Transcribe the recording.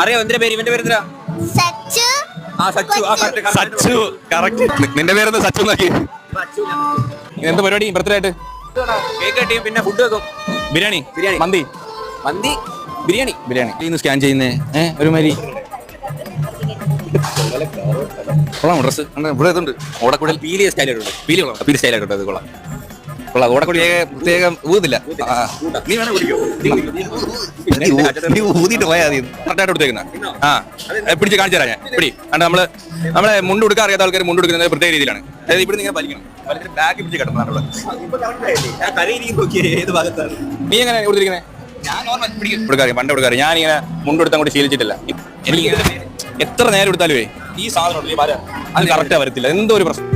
അറിയാം എന്തിന്റെ പേര്? ഇവന്റെ പേര് എന്തിനാ? സച്ചു. സച്ചു കറക്റ്റ്. നിന്റെ പേരെന്താ? സച്ചു നോക്കി. എന്താ പരിപാടി ബർത്ത്ഡേ ആയിട്ട്? കേക്ക് കട്ടിയും പിന്നെ ഫുഡ് വെക്കും. ബിരിയാണി, ബിരിയാണി, മന്തി, ബിരിയാണി. ഇന്ന് സ്കാൻ ചെയ്യുന്നേ ഒരുമാതിരി കൊള്ളാം. ഡ്രസ് ഇവിടെ ഇതുണ്ട്. ഓടക്കുഴൽ പീലിയ സ്റ്റൈലായിട്ടുണ്ട്. പീലി സ്റ്റൈലായിട്ടുണ്ട്. അത് കൊള്ളാം. കൊള്ളാം. ഓടക്കുഴി പ്രത്യേകം ഊതില്ല. നീ വേണേ കുടിക്കോ? ഊതിട്ട് പോയാൽ മതി. കറക്റ്റായിട്ട് കൊടുത്തേക്കുന്ന പിടിച്ച് കാണിച്ചു തരാം ഞാൻ. പിടി കാരണം നമ്മളെ മുണ്ട് കൊടുക്കാൻ അറിയാത്ത ആൾക്കാർ മുണ്ട് കൊടുക്കുന്നത് പ്രത്യേക രീതിയിലാണ്. അതായത് ഇവിടെ ഇങ്ങനെ വലിക്കണം, വലിച്ചിട്ട് ബാഗ് പിടിച്ച് കെട്ടണം. ഏത് ഭാഗത്താണ് നീ എങ്ങനെ കൊടുത്തിരിക്കുന്നത്? കൊടുക്കാറിയാം, പണ്ട് കൊടുക്കാറ്. ഞാനിങ്ങനെ മുണ്ട് കൊടുത്താൽ കൂടി ശീലിച്ചിട്ടില്ല. എനിക്ക് എത്ര നേരം എടുത്താലും ഈ സാധനം അത് കറക്റ്റാ വരത്തില്ല. എന്തോ ഒരു പ്രശ്നം.